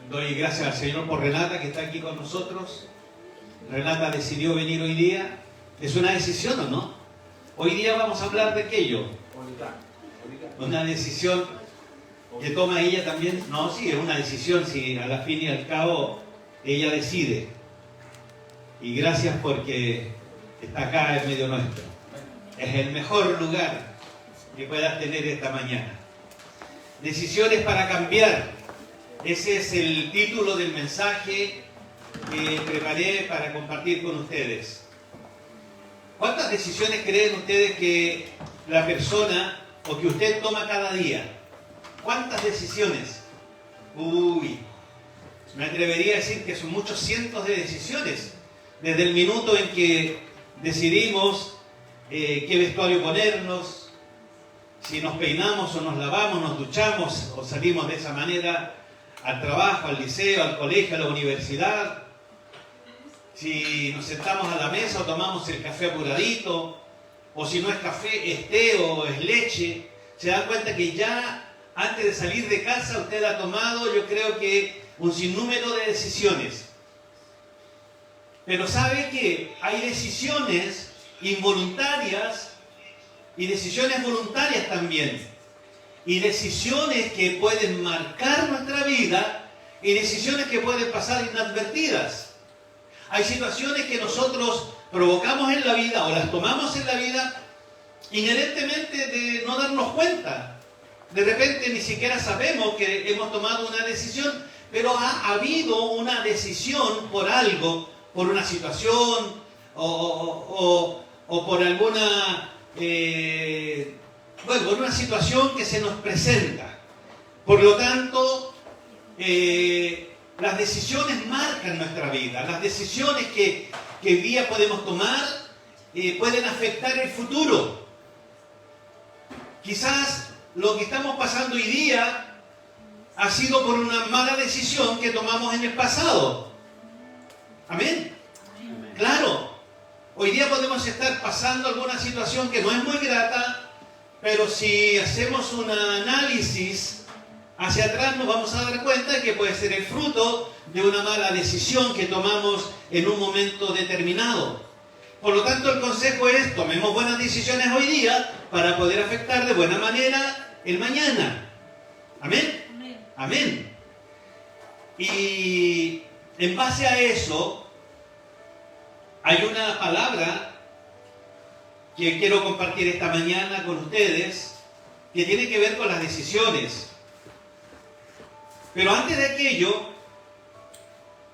Doy gracias al Señor por Renata, que está aquí con nosotros. Renata decidió venir hoy día. ¿Es una decisión o no? Hoy día vamos a hablar de aquello. Una decisión que toma ella también. No, sí, es una decisión, si a la fin y al cabo ella decide. Y gracias porque está acá en medio nuestro. Es el mejor lugar que puedas tener esta mañana. Decisiones para cambiar. Ese es el título del mensaje que preparé para compartir con ustedes. ¿Cuántas decisiones creen ustedes que la persona o que usted toma cada día? ¿Cuántas decisiones? Me atrevería a decir que son muchos cientos de decisiones. Desde el minuto en que decidimos qué vestuario ponernos, si nos peinamos o nos lavamos, nos duchamos o salimos de esa manera al trabajo, al liceo, al colegio, a la universidad, si nos sentamos a la mesa o tomamos el café apuradito, o si no es café, es té o es leche. Se dan cuenta que ya antes de salir de casa usted ha tomado, yo creo que un sinnúmero de decisiones. Pero sabe que hay decisiones involuntarias y decisiones voluntarias también. Y decisiones que pueden marcar nuestra vida y decisiones que pueden pasar inadvertidas. Hay situaciones que nosotros provocamos en la vida o las tomamos en la vida inherentemente de no darnos cuenta. De repente ni siquiera sabemos que hemos tomado una decisión, pero ha habido una decisión por algo, por una situación o por alguna... por una situación que se nos presenta. Por lo tanto, las decisiones marcan nuestra vida. Las decisiones que hoy día podemos tomar pueden afectar el futuro. Quizás lo que estamos pasando hoy día ha sido por una mala decisión que tomamos en el pasado. Amén. Claro, hoy día podemos estar pasando alguna situación que no es muy grata, pero si hacemos un análisis hacia atrás nos vamos a dar cuenta de que puede ser el fruto de una mala decisión que tomamos en un momento determinado. Por lo tanto, el consejo es: tomemos buenas decisiones hoy día para poder afectar de buena manera el mañana. ¿Amén? Amén. Amén. Y en base a eso, hay una palabra que quiero compartir esta mañana con ustedes, que tiene que ver con las decisiones. Pero antes de aquello,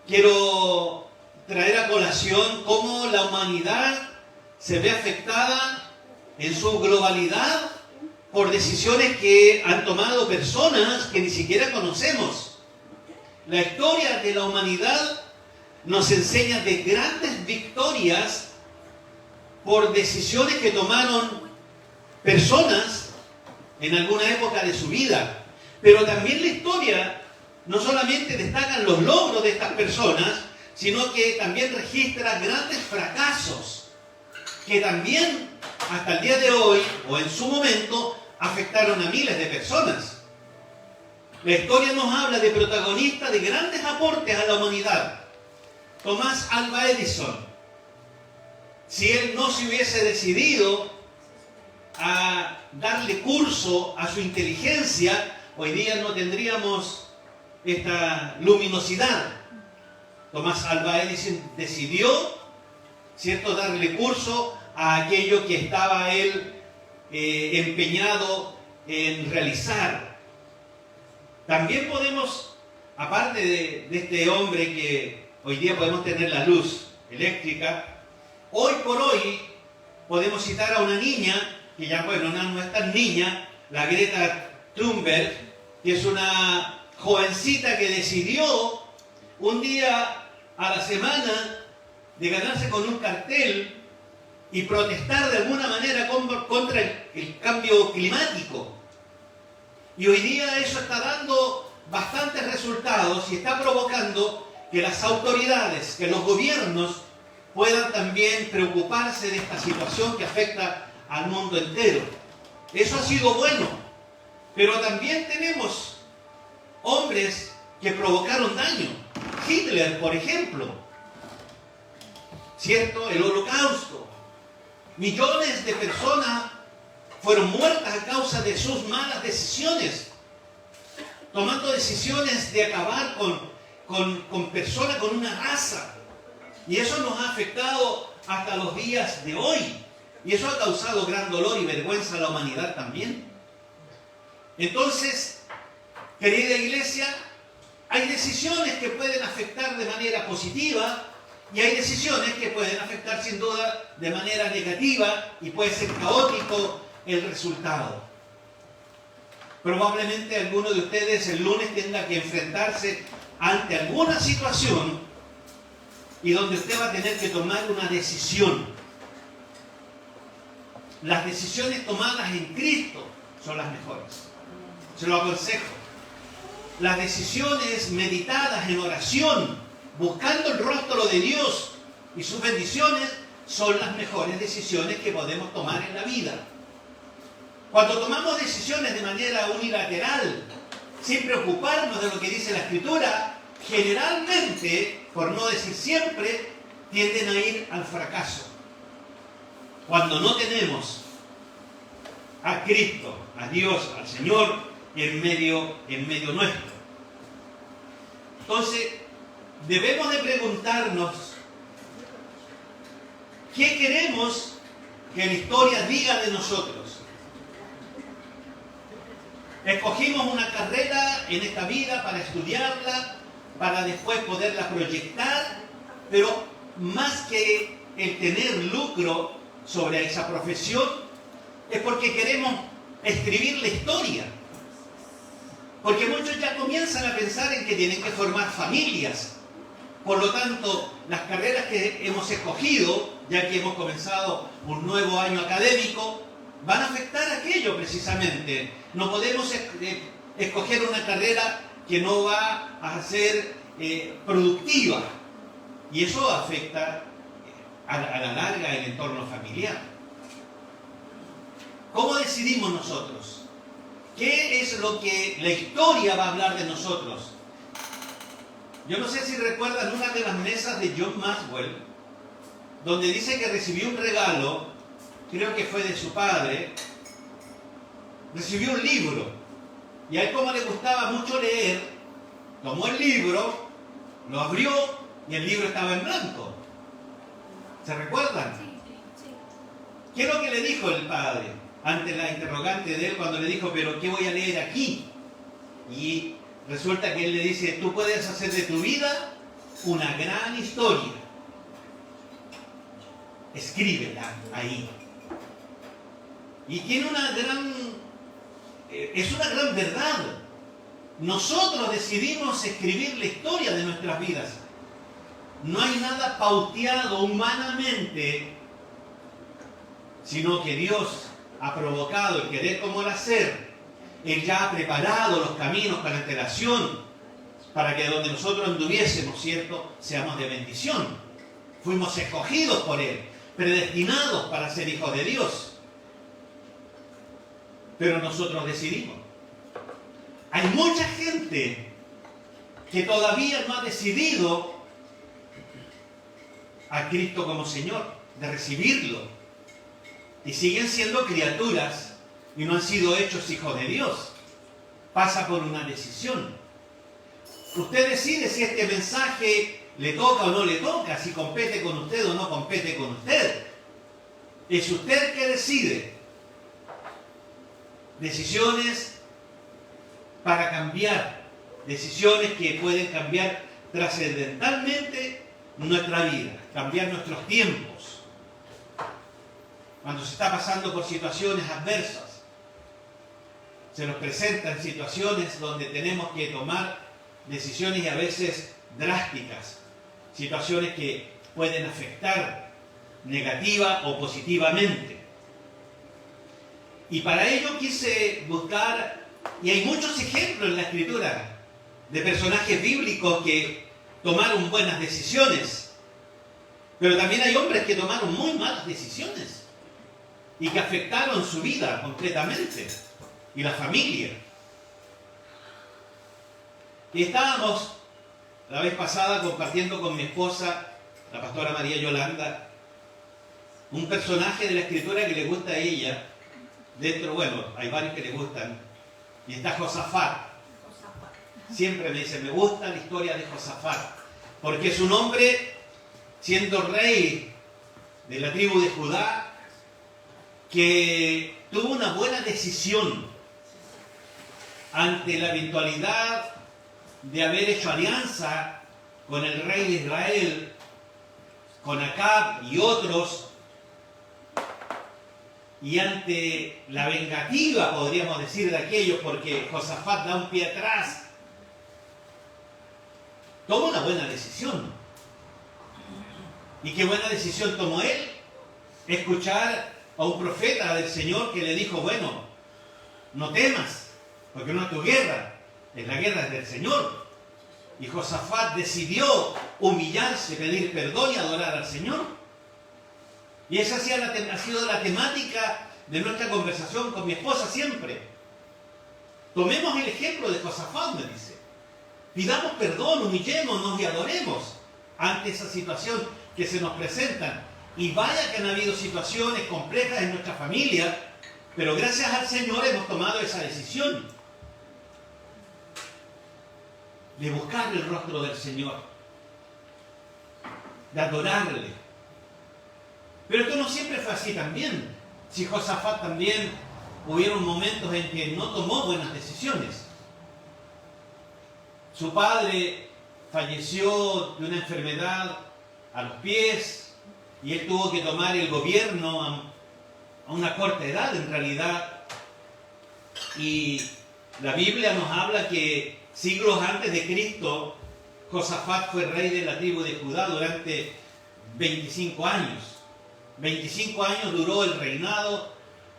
quiero traer a colación cómo la humanidad se ve afectada en su globalidad por decisiones que han tomado personas que ni siquiera conocemos. La historia de la humanidad nos enseña de grandes victorias por decisiones que tomaron personas en alguna época de su vida. Pero también la historia no solamente destaca los logros de estas personas, sino que también registra grandes fracasos que también hasta el día de hoy o en su momento afectaron a miles de personas. La historia nos habla de protagonistas de grandes aportes a la humanidad. Tomás Alva Edison, si él no se hubiese decidido a darle curso a su inteligencia, hoy día no tendríamos esta luminosidad. Tomás Alva Edison decidió, ¿cierto?, darle curso a aquello que estaba él empeñado en realizar. También podemos, aparte de este hombre que hoy día podemos tener la luz eléctrica, hoy por hoy podemos citar a una niña, que ya bueno, no es tan niña, la Greta Thunberg, que es una jovencita que decidió un día a la semana de ganarse con un cartel y protestar de alguna manera contra el cambio climático. Y hoy día eso está dando bastantes resultados y está provocando que las autoridades, que los gobiernos puedan también preocuparse de esta situación que afecta al mundo entero. Eso ha sido bueno, Pero también tenemos hombres que provocaron daño. Hitler, por ejemplo, ¿cierto? El Holocausto. Millones de personas fueron muertas a causa de sus malas decisiones, tomando decisiones de acabar con personas, con una raza. Y eso nos ha afectado hasta los días de hoy. Y eso ha causado gran dolor y vergüenza a la humanidad también. Entonces, querida iglesia, hay decisiones que pueden afectar de manera positiva y hay decisiones que pueden afectar sin duda de manera negativa y puede ser caótico el resultado. Probablemente alguno de ustedes el lunes tenga que enfrentarse ante alguna situación y donde usted va a tener que tomar una decisión. Las decisiones tomadas en Cristo son las mejores. Se lo aconsejo. Las decisiones meditadas en oración, buscando el rostro de Dios y sus bendiciones, son las mejores decisiones que podemos tomar en la vida. Cuando tomamos decisiones de manera unilateral, sin preocuparnos de lo que dice la Escritura, generalmente, por no decir siempre, tienden a ir al fracaso. Cuando no tenemos a Cristo, a Dios, al Señor en medio nuestro. Entonces, debemos de preguntarnos ¿qué queremos que la historia diga de nosotros? Escogimos una carrera en esta vida para estudiarla, para después poderla proyectar, pero más que el tener lucro sobre esa profesión, es porque queremos escribir la historia. Porque muchos ya comienzan a pensar en que tienen que formar familias. Por lo tanto, las carreras que hemos escogido, ya que hemos comenzado un nuevo año académico, van a afectar aquello precisamente. No podemos escoger una carrera que no va a ser productiva. Y eso afecta a la larga el entorno familiar. ¿Cómo decidimos nosotros? ¿Qué es lo que la historia va a hablar de nosotros? Yo no sé si recuerdan una de las mesas de John Maxwell, donde dice que recibió un regalo, creo que fue de su padre, recibió un libro, y a él como le gustaba mucho leer, tomó el libro, lo abrió, y el libro estaba en blanco. ¿Se recuerdan? ¿Qué es lo que le dijo el padre ante la interrogante de él cuando le dijo, pero ¿qué voy a leer aquí? Y resulta que él le dice, tú puedes hacer de tu vida una gran historia. Escríbela ahí. Y tiene es una gran verdad. Nosotros decidimos escribir la historia de nuestras vidas. No hay nada pauteado humanamente, sino que Dios ha provocado el querer como el hacer. Él ya ha preparado los caminos con antelación para que donde nosotros anduviésemos, ¿cierto?, seamos de bendición. Fuimos escogidos por Él, predestinados para ser hijos de Dios. Pero nosotros decidimos. Hay mucha gente que todavía no ha decidido a Cristo como Señor, de recibirlo. Y siguen siendo criaturas y no han sido hechos hijos de Dios. Pasa por una decisión. Usted decide si este mensaje le toca o no le toca, si compete con usted o no compete con usted. Es usted que decide. Decisiones para cambiar. Decisiones que pueden cambiar trascendentalmente nuestra vida, cambiar nuestros tiempos. Cuando se está pasando por situaciones adversas, se nos presentan situaciones donde tenemos que tomar decisiones y a veces drásticas, situaciones que pueden afectar negativa o positivamente. Y para ello quise buscar, y hay muchos ejemplos en la Escritura, de personajes bíblicos que tomaron buenas decisiones, pero también hay hombres que tomaron muy malas decisiones y que afectaron su vida completamente y la familia. Y estábamos la vez pasada compartiendo con mi esposa, la pastora María Yolanda, un personaje de la Escritura que le gusta a ella. Dentro, bueno, hay varios que le gustan. Y está Josafat. Siempre me dice, me gusta la historia de Josafat. Porque es un hombre, siendo rey de la tribu de Judá, que tuvo una buena decisión ante la eventualidad de haber hecho alianza con el rey de Israel, con Acab y otros, y ante la vengativa, podríamos decir, de aquellos, porque Josafat da un pie atrás, toma una buena decisión. ¿Y qué buena decisión tomó él? Escuchar a un profeta del Señor que le dijo, bueno, no temas, porque no es tu guerra, es la guerra del Señor. Y Josafat decidió humillarse, pedir perdón y adorar al Señor. Y esa ha sido la temática de nuestra conversación con mi esposa siempre. Tomemos el ejemplo de Josafat, me dice. Pidamos perdón, humillémonos y adoremos ante esa situación que se nos presenta. Y vaya que han habido situaciones complejas en nuestra familia, pero gracias al Señor hemos tomado esa decisión de buscar el rostro del Señor, de adorarle. Pero esto no siempre fue así también. Si Josafat también hubieron momentos en que no tomó buenas decisiones. Su padre falleció de una enfermedad a los pies y él tuvo que tomar el gobierno a una corta edad en realidad. Y la Biblia nos habla que siglos antes de Cristo, Josafat fue rey de la tribu de Judá durante 25 años. 25 años duró el reinado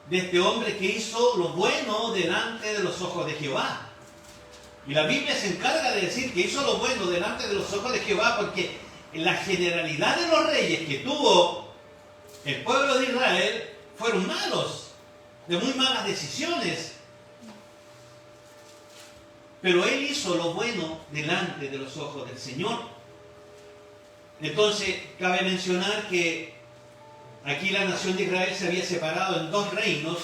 de este hombre que hizo lo bueno delante de los ojos de Jehová. Y la Biblia se encarga de decir que hizo lo bueno delante de los ojos de Jehová porque la generalidad de los reyes que tuvo el pueblo de Israel fueron malos, de muy malas decisiones. Pero él hizo lo bueno delante de los ojos del Señor. Entonces, cabe mencionar que aquí la nación de Israel se había separado en dos reinos,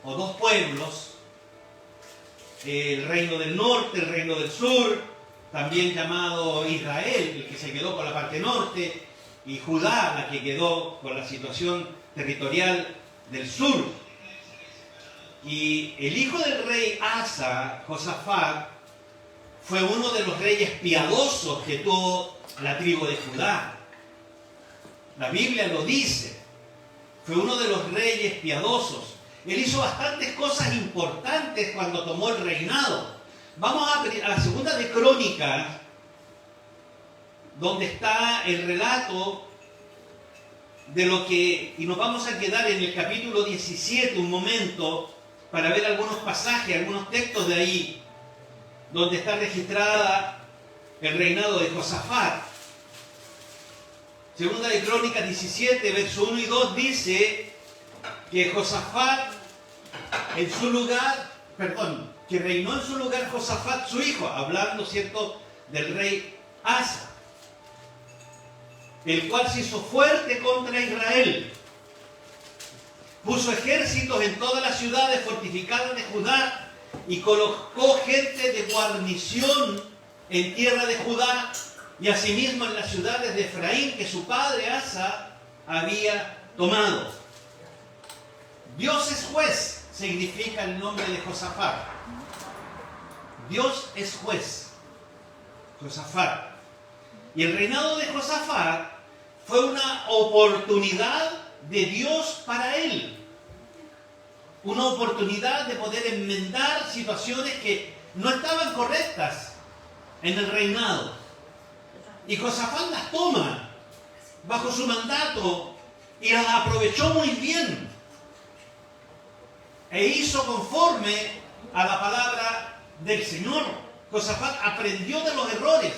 o dos pueblos. El reino del norte, el reino del sur, también llamado Israel, el que se quedó con la parte norte, y Judá, la que quedó con la situación territorial del sur. Y el hijo del rey Asa, Josafat, fue uno de los reyes piadosos que tuvo la tribu de Judá. La Biblia lo dice. Fue uno de los reyes piadosos. Él hizo bastantes cosas importantes cuando tomó el reinado. Vamos a la segunda de Crónicas, donde está el relato de lo que... Y nos vamos a quedar en el capítulo 17 un momento para ver algunos pasajes, algunos textos de ahí, donde está registrada el reinado de Josafat. Segunda de Crónicas 17, versos 1 y 2 dice que Josafat en su lugar, que reinó en su lugar Josafat su hijo, hablando, ¿cierto?, del rey Asa, el cual se hizo fuerte contra Israel. Puso ejércitos en todas las ciudades fortificadas de Judá y colocó gente de guarnición en tierra de Judá y asimismo en las ciudades de Efraín que su padre Asa había tomado. Dios es juez, significa el nombre de Josafat. Dios es juez, Josafat. Y el reinado de Josafat fue una oportunidad de Dios para él. Una oportunidad de poder enmendar situaciones que no estaban correctas en el reinado. Y Josafat las toma bajo su mandato y las aprovechó muy bien. E hizo conforme a la palabra del Señor. Josafat aprendió de los errores.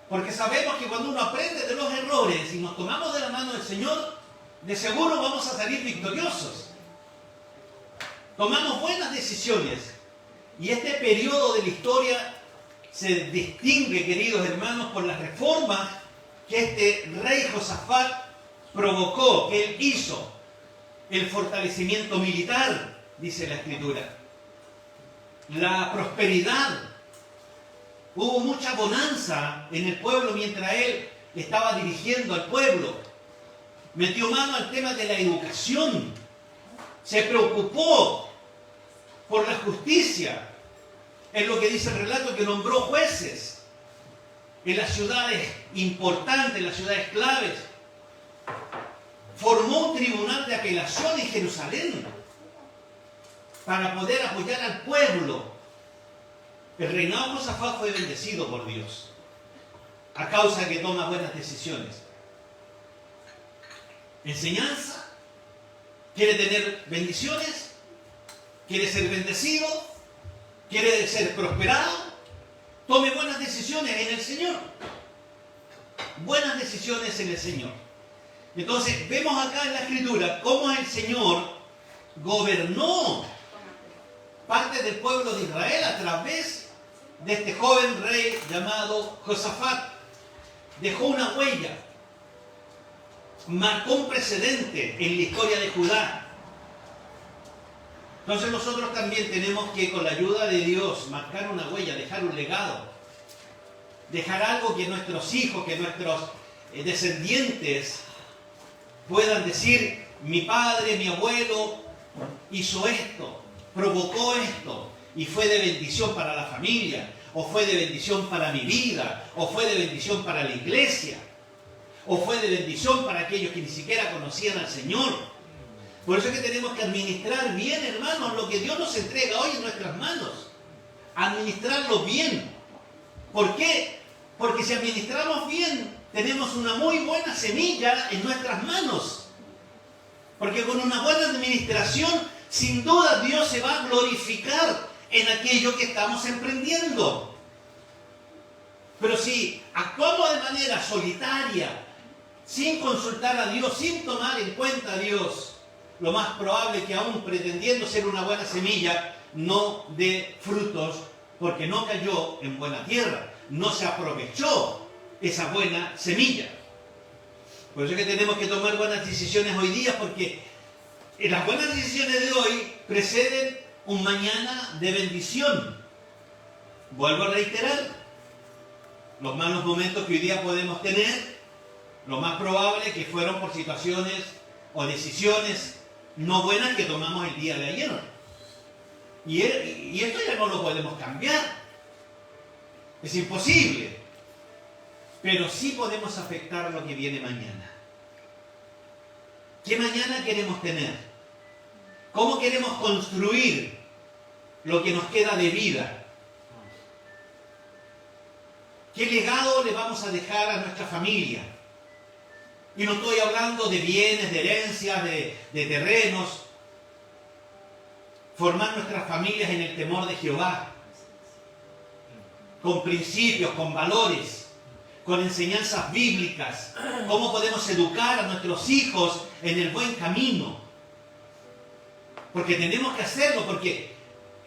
Porque sabemos que cuando uno aprende de los errores y nos tomamos de la mano del Señor, de seguro vamos a salir victoriosos. Tomamos buenas decisiones. Y este periodo de la historia se distingue, queridos hermanos, por las reformas que este rey Josafat provocó, que él hizo. El fortalecimiento militar, dice la Escritura. La prosperidad. Hubo mucha bonanza en el pueblo mientras él estaba dirigiendo al pueblo. Metió mano al tema de la educación. Se preocupó por la justicia. Es lo que dice el relato, que nombró jueces en las ciudades importantes, en las ciudades claves. Formó un tribunal de apelación en Jerusalén para poder apoyar al pueblo. El reinado de Josafat fue bendecido por Dios a causa de que toma buenas decisiones. Enseñanza. ¿Quiere tener bendiciones? ¿Quiere ser bendecido? ¿Quiere ser prosperado? Tome buenas decisiones en el Señor. Buenas decisiones en el Señor. Entonces, vemos acá en la Escritura cómo el Señor gobernó parte del pueblo de Israel a través de este joven rey llamado Josafat. Dejó una huella, marcó un precedente en la historia de Judá. Entonces nosotros también tenemos que, con la ayuda de Dios, marcar una huella, dejar un legado, dejar algo que nuestros hijos, que nuestros descendientes puedan decir: mi padre, mi abuelo hizo esto, provocó esto, y fue de bendición para la familia, o fue de bendición para mi vida, o fue de bendición para la iglesia, o fue de bendición para aquellos que ni siquiera conocían al Señor. Por eso es que tenemos que administrar bien, hermanos, lo que Dios nos entrega hoy en nuestras manos. Administrarlo bien. ¿Por qué? Porque si administramos bien, tenemos una muy buena semilla en nuestras manos. Porque con una buena administración, sin duda Dios se va a glorificar en aquello que estamos emprendiendo. Pero si actuamos de manera solitaria, sin consultar a Dios, sin tomar en cuenta a Dios, lo más probable es que aún pretendiendo ser una buena semilla, no dé frutos, porque no cayó en buena tierra, no se aprovechó esa buena semilla. Por eso es que tenemos que tomar buenas decisiones hoy día, porque las buenas decisiones de hoy preceden un mañana de bendición. Vuelvo a reiterar, los malos momentos que hoy día podemos tener, lo más probable es que fueron por situaciones o decisiones no buenas que tomamos el día de ayer. Y esto ya no lo podemos cambiar. Es imposible. Pero sí podemos afectar lo que viene mañana. ¿Qué mañana queremos tener? ¿Cómo queremos construir lo que nos queda de vida? ¿Qué legado le vamos a dejar a nuestra familia? Y no estoy hablando de bienes, de herencias, de terrenos. Formar nuestras familias en el temor de Jehová. Con principios, con valores, con enseñanzas bíblicas. Cómo podemos educar a nuestros hijos en el buen camino. Porque tenemos que hacerlo, porque,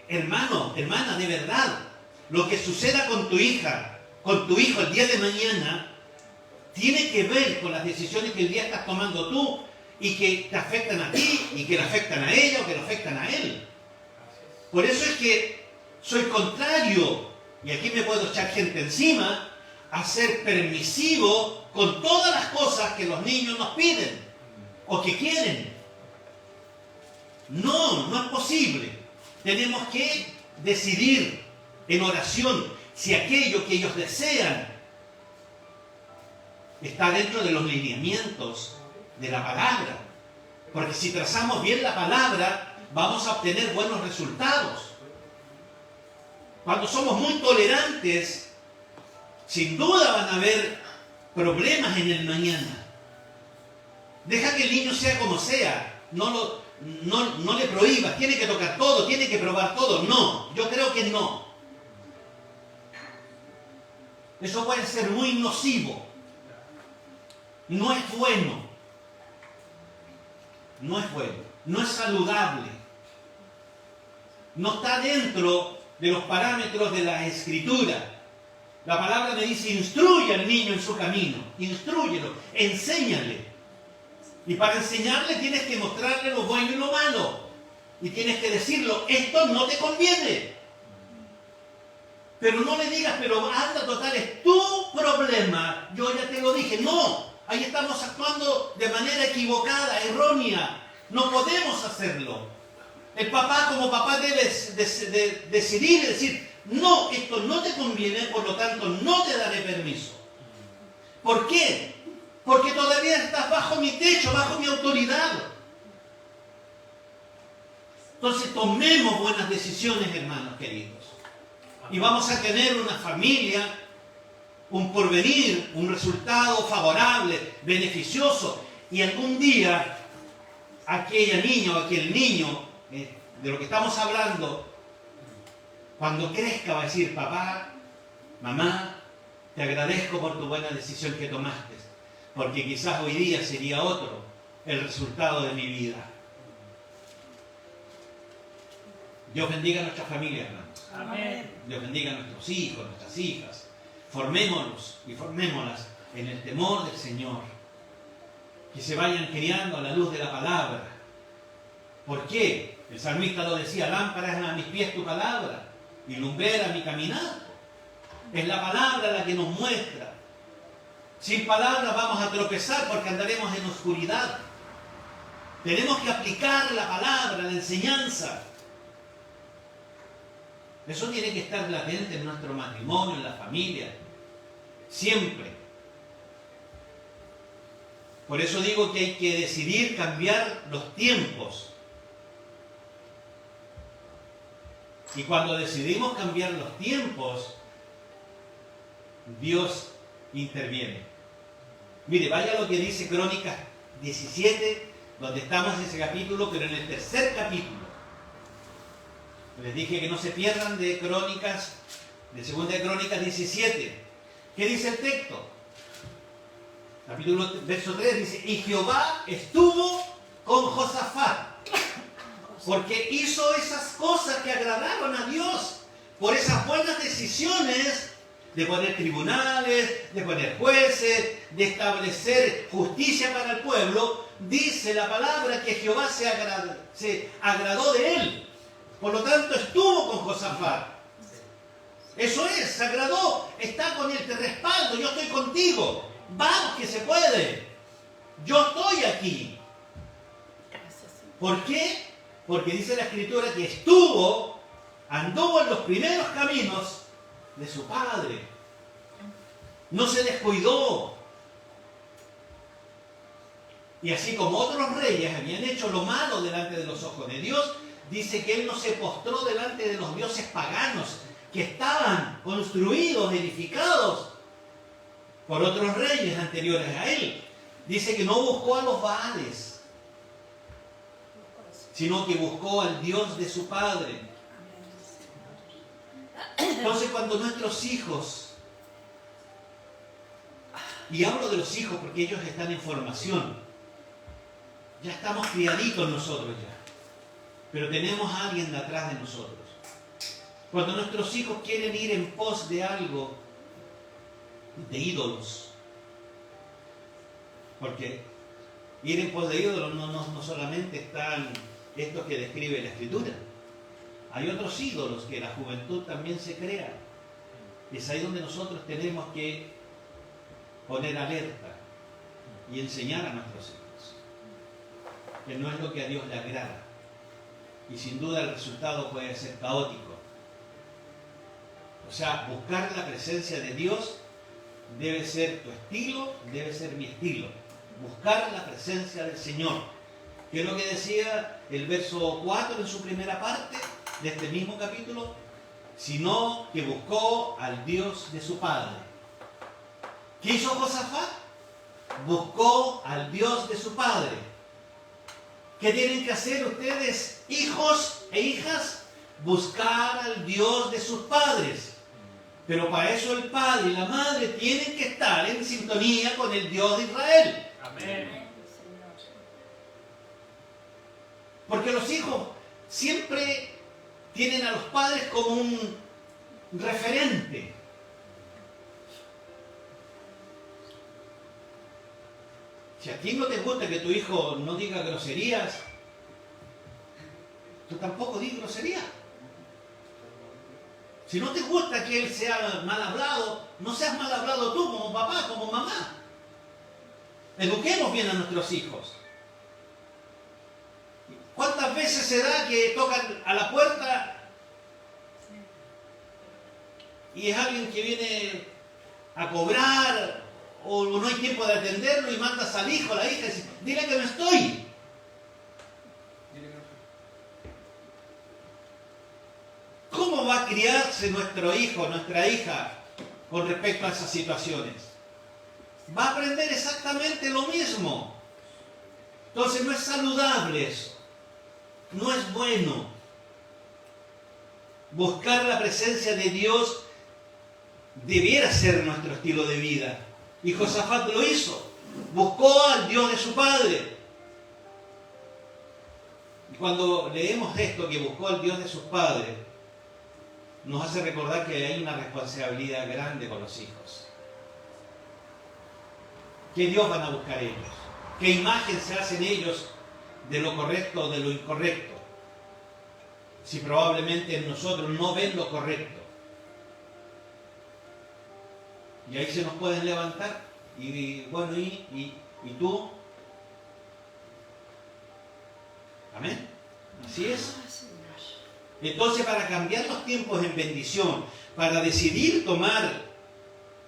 hermano, hermana, de verdad, lo que suceda con tu hija, con tu hijo el día de mañana, tiene que ver con las decisiones que el día estás tomando tú y que te afectan a ti y que le afectan a ella o que le afectan a él. Por eso es que soy contrario, y aquí me puedo echar gente encima, a ser permisivo con todas las cosas que los niños nos piden o que quieren. No es posible. Tenemos que decidir en oración si aquello que ellos desean está dentro de los lineamientos de la palabra. Porque si trazamos bien la palabra, vamos a obtener buenos resultados. Cuando somos muy tolerantes, sin duda van a haber problemas en el mañana. Deja que el niño sea como sea. No le prohíbas, tiene que tocar todo, tiene que probar todo. No, yo creo que no. Eso puede ser muy nocivo. No es bueno. No es bueno. No es saludable. No está dentro de los parámetros de la Escritura. La palabra me dice, instruye al niño en su camino, instrúyelo, enséñale. Y para enseñarle tienes que mostrarle lo bueno y lo malo. Y tienes que decirlo, esto no te conviene. Pero no le digas, pero anda, total, es tu problema. Yo ya te lo dije. No, ahí estamos actuando de manera equivocada, errónea. No podemos hacerlo. El papá como papá debe decidir y decir, no, esto no te conviene, por lo tanto no te daré permiso. ¿Por qué? Porque todavía estás bajo mi techo, bajo mi autoridad. Entonces tomemos buenas decisiones, hermanos queridos. Y vamos a tener una familia, un porvenir, un resultado favorable, beneficioso. Y algún día, aquella niña o aquel niño, de lo que estamos hablando, cuando crezca va a decir, papá, mamá, te agradezco por tu buena decisión que tomaste, porque quizás hoy día sería otro el resultado de mi vida. Dios bendiga a nuestra familia, hermanos. Amén. Dios bendiga a nuestros hijos, nuestras hijas. Formémoslos y formémoslas en el temor del Señor. Que se vayan criando a la luz de la palabra. ¿Por qué? El salmista lo decía, lámpara es a mis pies tu palabra y lumbrera mi caminar. Es la palabra la que nos muestra. Sin palabra vamos a tropezar porque andaremos en oscuridad. Tenemos que aplicar la palabra, la enseñanza. Eso tiene que estar latente en nuestro matrimonio, en la familia, siempre. Por eso digo que hay que decidir cambiar los tiempos. Y cuando decidimos cambiar los tiempos, Dios interviene. Mire, vaya lo que dice Crónicas 17, donde estamos en ese capítulo, pero en el tercer capítulo. Les dije que no se pierdan de Crónicas, de Segunda de Crónicas 17. ¿Qué dice el texto? Capítulo, verso 3 dice, y Jehová estuvo con Josafat, porque hizo esas cosas que agradaron a Dios, por esas buenas decisiones de poner tribunales, de poner jueces, de establecer justicia para el pueblo. Dice la palabra que Jehová se agradó de él. Por lo tanto, estuvo con Josafat. Eso es, se agradó, está con él, te respaldo, yo estoy contigo. Vamos que se puede. Yo estoy aquí. ¿Por qué? Porque dice la Escritura que anduvo en los primeros caminos de su padre. No se descuidó. Y así como otros reyes habían hecho lo malo delante de los ojos de Dios, dice que él no se postró delante de los dioses paganos que estaban construidos, edificados por otros reyes anteriores a él. Dice que no buscó a los Baales, sino que buscó al Dios de su padre. Entonces, cuando nuestros hijos, y hablo de los hijos porque ellos están en formación, ya estamos criaditos nosotros ya, pero tenemos a alguien detrás de nosotros. Cuando nuestros hijos quieren ir en pos de algo, de ídolos, porque ir en pos de ídolos no solamente están estos que describe la Escritura. Hay otros ídolos que la juventud también se crea. Es ahí donde nosotros tenemos que poner alerta y enseñar a nuestros hijos que no es lo que a Dios le agrada. Y sin duda el resultado puede ser caótico. O sea, buscar la presencia de Dios debe ser tu estilo, debe ser mi estilo. Buscar la presencia del Señor. Que es lo que decía el verso 4 en su primera parte de este mismo capítulo, sino que buscó al Dios de su padre. ¿Qué hizo Josafat? Buscó al Dios de su padre. ¿Qué tienen que hacer ustedes, hijos e hijas? Buscar al Dios de sus padres. Pero para eso el padre y la madre tienen que estar en sintonía con el Dios de Israel. Amén. Porque los hijos siempre tienen a los padres como un referente. Si a ti no te gusta que tu hijo no diga groserías, tú tampoco digas groserías. Si no te gusta que él sea mal hablado, no seas mal hablado tú como papá, como mamá. Eduquemos bien a nuestros hijos. ¿Cuántas veces se da que tocan a la puerta y es alguien que viene a cobrar o no hay tiempo de atenderlo y mandas al hijo, a la hija y dices, dile que no estoy? ¿Cómo va a criarse nuestro hijo, nuestra hija con respecto a esas situaciones? Va a aprender exactamente lo mismo. Entonces no es saludable eso. No es bueno. Buscar la presencia de Dios debiera ser nuestro estilo de vida. Y Josafat lo hizo. Buscó al Dios de su padre. Y cuando leemos esto, que buscó al Dios de sus padres, nos hace recordar que hay una responsabilidad grande con los hijos. ¿Qué Dios van a buscar ellos? ¿Qué imagen se hacen ellos de lo correcto o de lo incorrecto? Si probablemente en nosotros no ven lo correcto. Y ahí se nos pueden levantar. Y bueno, ¿y tú? Amén. Así es. Entonces, para cambiar los tiempos en bendición, para decidir tomar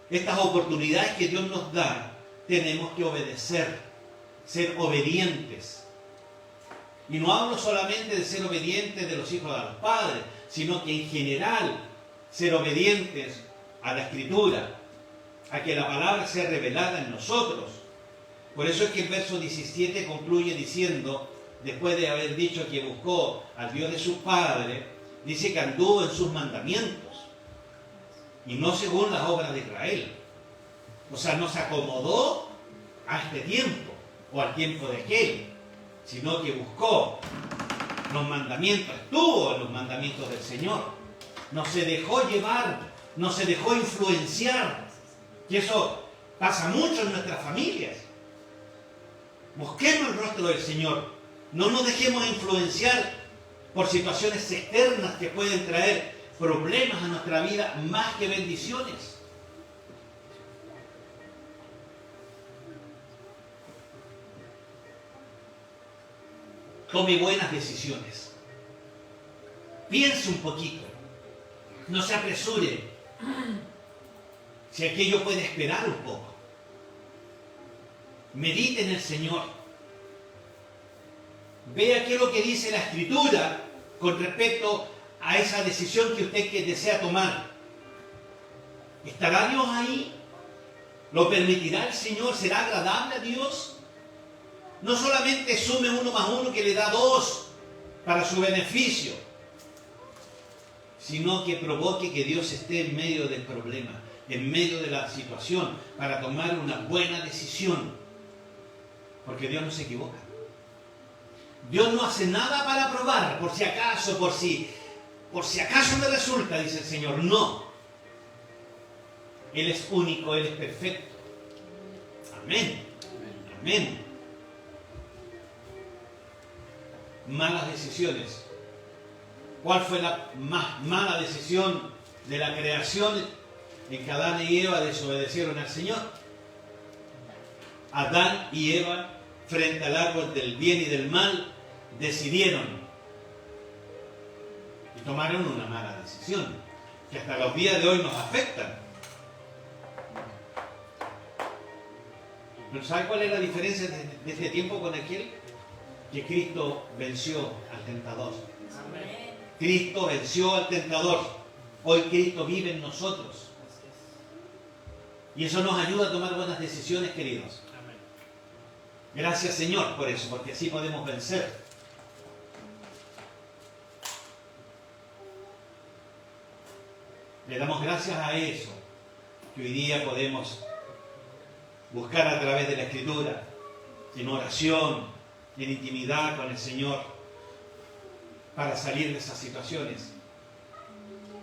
estas oportunidades que Dios nos da, tenemos que obedecer, ser obedientes. Y no hablo solamente de ser obedientes de los hijos a los padres, sino que en general ser obedientes a la Escritura, a que la palabra sea revelada en nosotros. Por eso es que el verso 17 concluye diciendo, después de haber dicho que buscó al Dios de sus padres, dice que anduvo en sus mandamientos y no según las obras de Israel. O sea, no se acomodó a este tiempo o al tiempo de aquel, sino que buscó los mandamientos, estuvo en los mandamientos del Señor. No se dejó llevar, no se dejó influenciar. Y eso pasa mucho en nuestras familias. Busquemos el rostro del Señor. No nos dejemos influenciar por situaciones externas que pueden traer problemas a nuestra vida más que bendiciones. Tome buenas decisiones. Piense un poquito. No se apresure. Si aquello puede esperar un poco. Medite en el Señor. Vea qué es lo que dice la Escritura con respecto a esa decisión que usted desea tomar. ¿Estará Dios ahí? ¿Lo permitirá el Señor? ¿Será agradable a Dios? No solamente sume 1 más 1 que le da 2 para su beneficio, sino que provoque que Dios esté en medio del problema, en medio de la situación, para tomar una buena decisión. Porque Dios no se equivoca. Dios no hace nada para probar, por si acaso, por si acaso me resulta, dice el Señor. No. Él es único, Él es perfecto. Amén. Amén. Malas decisiones. ¿Cuál fue la más mala decisión de la creación en que Adán y Eva desobedecieron al Señor? Adán y Eva, frente al árbol del bien y del mal, decidieron y tomaron una mala decisión que hasta los días de hoy nos afectan. Pero ¿sabe cuál es la diferencia de este tiempo con aquel? Que Cristo venció al tentador. Amén. Cristo venció al tentador. Hoy Cristo vive en nosotros. Y eso nos ayuda a tomar buenas decisiones, queridos. Amén. Gracias, Señor, por eso, porque así podemos vencer. Le damos gracias a eso, que hoy día podemos buscar a través de la Escritura, en oración, en intimidad con el Señor, para salir de esas situaciones.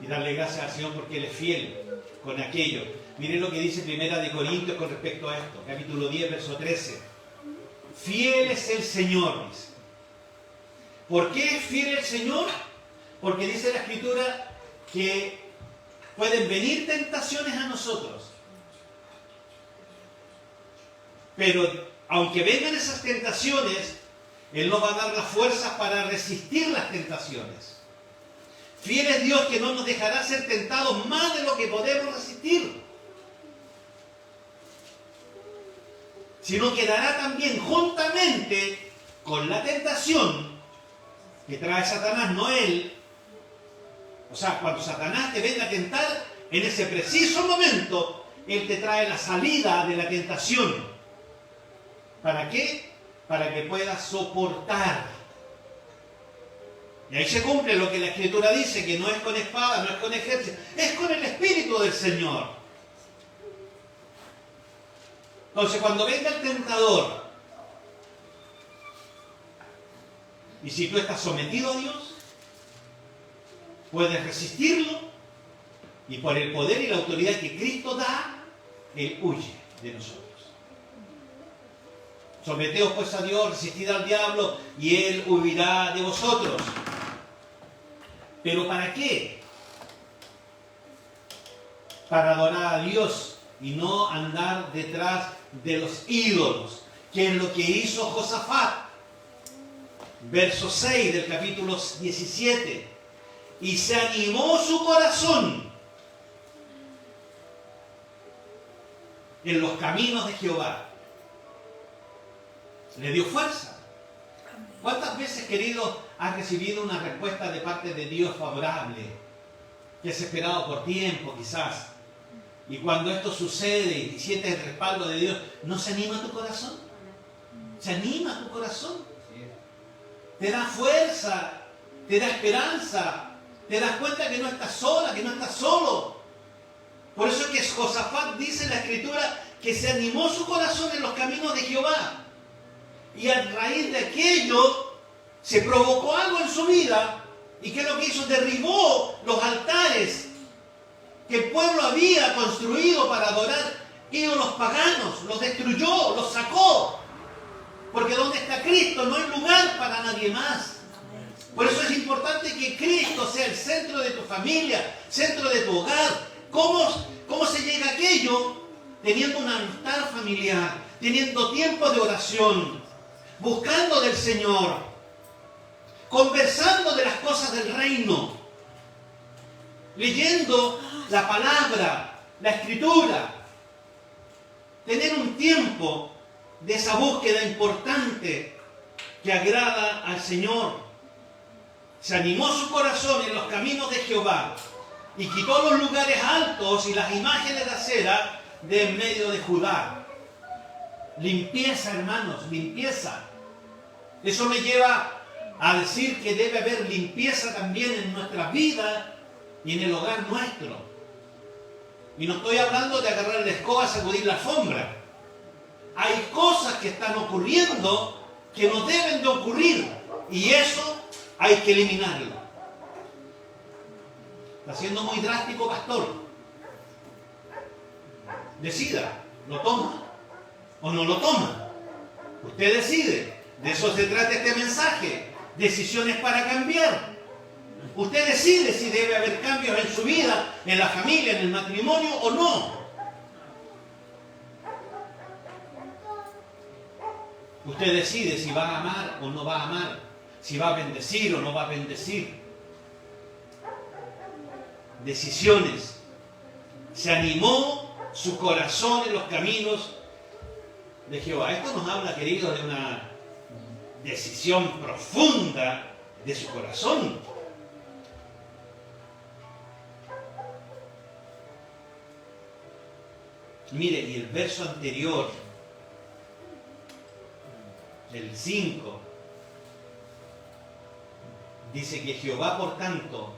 Y darle gracias al Señor porque Él es fiel con aquello. Miren lo que dice Primera de Corintios con respecto a esto. Capítulo 10, verso 13. Fiel es el Señor, dice. ¿Por qué es fiel el Señor? Porque dice la Escritura que pueden venir tentaciones a nosotros. Pero aunque vengan esas tentaciones, Él nos va a dar las fuerzas para resistir las tentaciones. Fiel es Dios que no nos dejará ser tentados más de lo que podemos resistir, sino que dará también juntamente con la tentación que trae Satanás, no Él. O sea, cuando Satanás te venga a tentar, en ese preciso momento, Él te trae la salida de la tentación. ¿Para qué? Para que puedas soportar. Y ahí se cumple lo que la Escritura dice, que no es con espada, no es con ejército, es con el Espíritu del Señor. Entonces, cuando venga el tentador, y si tú estás sometido a Dios, puedes resistirlo, y por el poder y la autoridad que Cristo da, Él huye de nosotros. Someteos pues a Dios, resistid al diablo, y Él huirá de vosotros. ¿Pero para qué? Para adorar a Dios y no andar detrás de los ídolos, que es lo que hizo Josafat. Verso 6 del capítulo 17. Y se animó su corazón en los caminos de Jehová. Le dio fuerza. ¿Cuántas veces, queridos, has recibido una respuesta de parte de Dios favorable? Que has esperado por tiempo, quizás. Y cuando esto sucede y sientes el respaldo de Dios, ¿no se anima tu corazón? ¿Se anima tu corazón? Te da fuerza, te da esperanza, te das cuenta que no estás sola, que no estás solo. Por eso es que Josafat dice en la Escritura que se animó su corazón en los caminos de Jehová. Y a raíz de aquello se provocó algo en su vida. ¿Y qué es lo que hizo? Derribó los altares que el pueblo había construido para adorar ídolos paganos. Los destruyó, los sacó. Porque donde está Cristo no hay lugar para nadie más. Por eso es importante que Cristo sea el centro de tu familia, centro de tu hogar. ¿Cómo se llega a aquello? Teniendo un altar familiar, teniendo tiempo de oración, buscando del Señor, conversando de las cosas del reino, leyendo la palabra, la Escritura, tener un tiempo de esa búsqueda importante que agrada al Señor. Se animó su corazón en los caminos de Jehová y quitó los lugares altos y las imágenes de acera de en medio de Judá. Limpieza, hermanos, limpieza. Eso me lleva a decir que debe haber limpieza también en nuestra vida y en el hogar nuestro. Y no estoy hablando de agarrar la escoba a sacudir la alfombra. Hay cosas que están ocurriendo que no deben de ocurrir y eso hay que eliminarlo. Está siendo muy drástico, pastor. Decida, ¿lo toma o no lo toma? Usted decide. De eso se trata este mensaje. Decisiones para cambiar. Usted decide si debe haber cambios en su vida, en la familia, en el matrimonio o no. Usted decide si va a amar o no va a amar, si va a bendecir o no va a bendecir. Decisiones. Se animó su corazón en los caminos de Jehová. Esto nos habla, queridos, de una decisión profunda de su corazón. Mire, y el verso anterior, el 5, dice que Jehová, por tanto,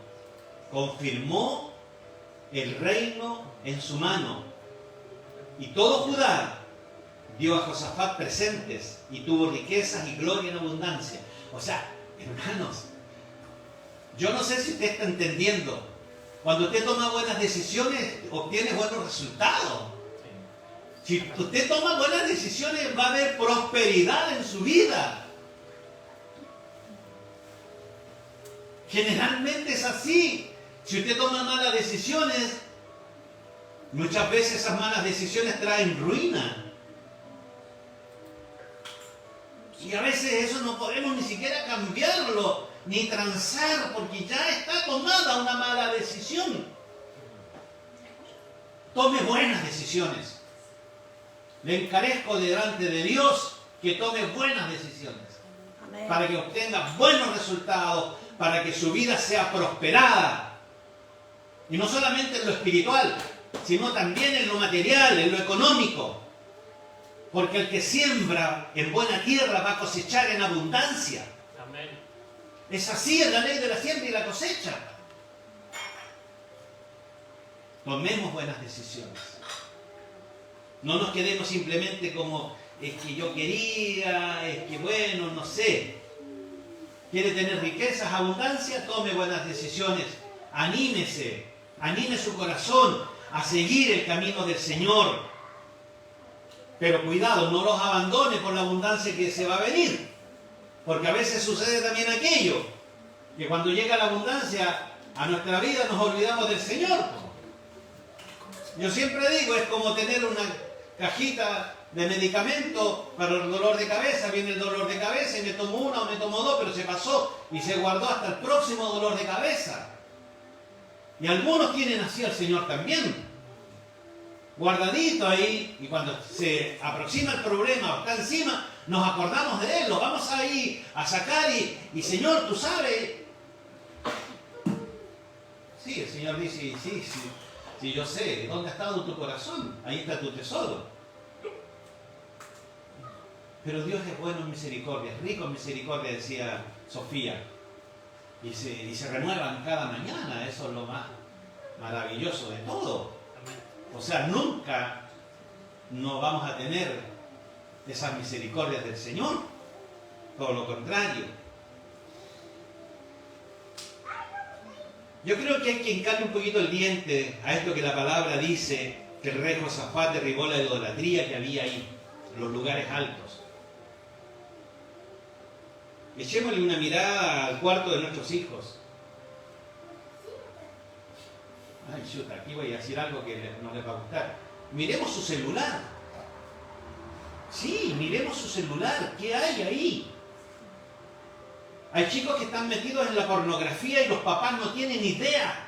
confirmó el reino en su mano, y todo Judá dio a Josafat presentes, y tuvo riquezas y gloria en abundancia. O sea, hermanos, Yo no sé si usted está entendiendo. Cuando usted toma buenas decisiones, obtiene buenos resultados. Si usted toma buenas decisiones, va a haber prosperidad en su vida. Generalmente es así. Si usted toma malas decisiones, muchas veces esas malas decisiones traen ruina. Y a veces eso no podemos ni siquiera cambiarlo, ni transar, porque ya está tomada una mala decisión. Tome buenas decisiones. Le encarezco delante de Dios que tome buenas decisiones. Amén. Para que obtenga buenos resultados, para que su vida sea prosperada. Y no solamente en lo espiritual, sino también en lo material, en lo económico. Porque el que siembra en buena tierra va a cosechar en abundancia. Amén. Es así en la ley de la siembra y la cosecha. Tomemos buenas decisiones. No nos quedemos simplemente como, es que yo quería, es que bueno, no sé. ¿Quiere tener riquezas, abundancia? Tome buenas decisiones. Anímese, anime su corazón a seguir el camino del Señor. Pero cuidado, no los abandone por la abundancia que se va a venir. Porque a veces sucede también aquello, que cuando llega la abundancia a nuestra vida nos olvidamos del Señor. Yo siempre digo, es como tener una cajita de medicamentos para el dolor de cabeza. Viene el dolor de cabeza y me tomo una o me tomo dos, pero se pasó y se guardó hasta el próximo dolor de cabeza. Y algunos tienen así al Señor también. Guardadito ahí, y cuando se aproxima el problema o está encima, nos acordamos de Él, lo vamos ahí a sacar y Señor, tú sabes. Sí, el Señor dice, sí, yo sé, ¿dónde ha estado tu corazón? Ahí está tu tesoro. Pero Dios es bueno en misericordia, es rico en misericordia, decía Sofía. Y se renuevan cada mañana, eso es lo más maravilloso de todo. O sea, nunca no vamos a tener esas misericordias del Señor. Todo lo contrario. Yo creo que hay que hincarle un poquito el diente a esto que la palabra dice, que el rey Josafat derribó la idolatría que había ahí, en los lugares altos. Echémosle una mirada al cuarto de nuestros hijos. Ay, chuta, aquí voy a decir algo que no les va a gustar. Miremos su celular. Sí, miremos su celular. ¿Qué hay ahí? Hay chicos que están metidos en la pornografía y los papás no tienen idea.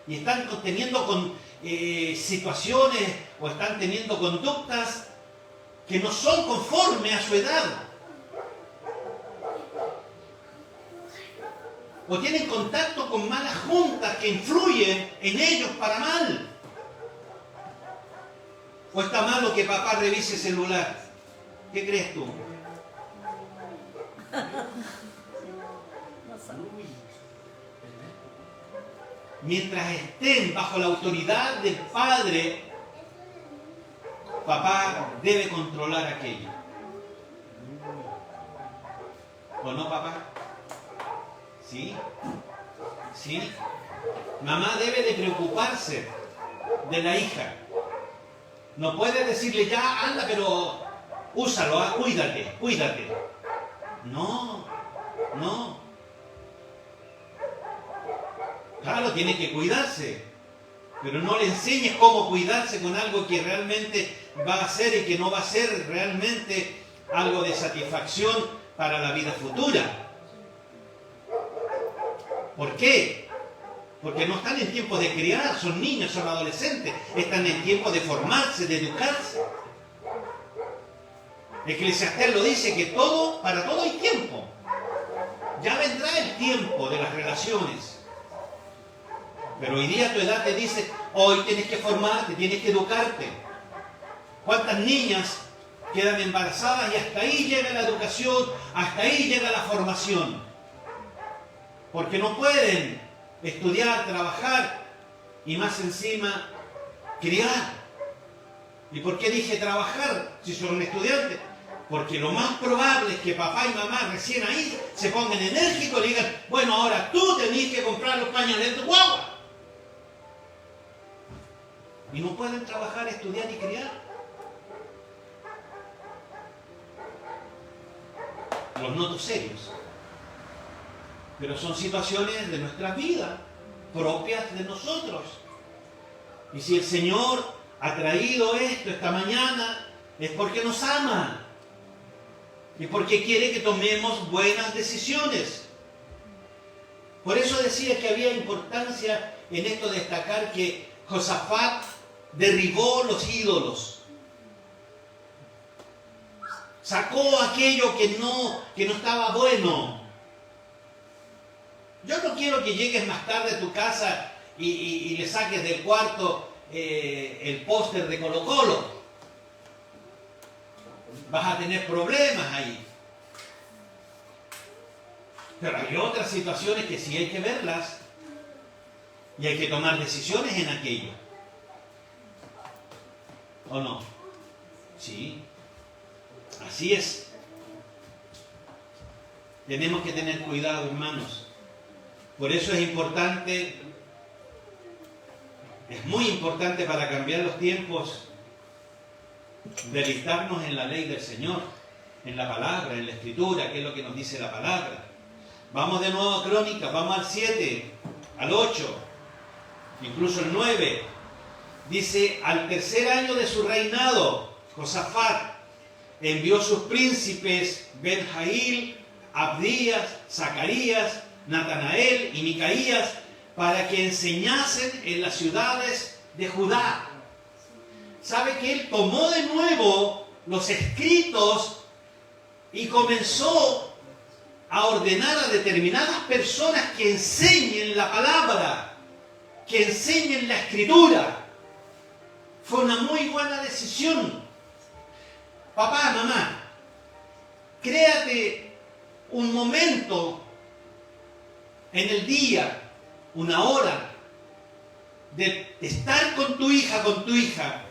Y están teniendo situaciones o están teniendo conductas que no son conformes a su edad. O tienen contacto con malas juntas que influyen en ellos para mal. ¿O está malo que papá revise el celular? ¿Qué crees tú? Mientras estén bajo la autoridad del padre, papá debe controlar aquello. ¿O no, papá? ¿Sí? ¿Sí? Mamá debe de preocuparse de la hija. No puede decirle, ya, anda, pero úsalo, cuídate, cuídate. No. Claro, tiene que cuidarse, pero no le enseñes cómo cuidarse con algo que realmente va a ser y que no va a ser realmente algo de satisfacción para la vida futura. ¿Por qué? Porque no están en tiempos de criar, son niños, son adolescentes, están en tiempos de formarse, de educarse. Eclesiastés lo dice que para todo hay tiempo. Ya vendrá el tiempo de las relaciones. Pero hoy día tu edad te dice, hoy tienes que formarte, tienes que educarte. ¿Cuántas niñas quedan embarazadas y hasta ahí llega la educación, hasta ahí llega la formación? Porque no pueden estudiar, trabajar y más encima criar. ¿Y por qué dije trabajar si son estudiantes? Porque lo más probable es que papá y mamá recién ahí se pongan enérgicos y digan, bueno, ahora tú tenés que comprar los pañales de tu guagua. Y no pueden trabajar, estudiar y criar. Los noto serios. Pero son situaciones de nuestra vida, propias de nosotros. Y si el Señor ha traído esto esta mañana, es porque nos ama. Y porque quiere que tomemos buenas decisiones. Por eso decía que había importancia en esto de destacar que Josafat derribó los ídolos. Sacó aquello que no estaba bueno. Yo no quiero que llegues más tarde a tu casa y le saques del cuarto el póster de Colo Colo. Vas a tener problemas ahí. Pero hay otras situaciones que sí hay que verlas y hay que tomar decisiones en aquello. ¿O no? Sí. Así es. Tenemos que tener cuidado, hermanos. Por eso es importante, es muy importante para cambiar los tiempos, deleitarnos en la ley del Señor, en la palabra, en la escritura, que es lo que nos dice la palabra. Vamos de nuevo a Crónicas, vamos al 7, al 8, incluso el 9. Dice, al tercer año de su reinado, Josafat envió sus príncipes Ben-Jail, Abdías, Zacarías, Natanael y Micaías para que enseñasen en las ciudades de Judá. ¿Sabe que él tomó de nuevo los escritos y comenzó a ordenar a determinadas personas que enseñen la palabra, que enseñen la escritura? Fue una muy buena decisión. Papá, mamá, créate un momento en el día, una hora, de estar con tu hija,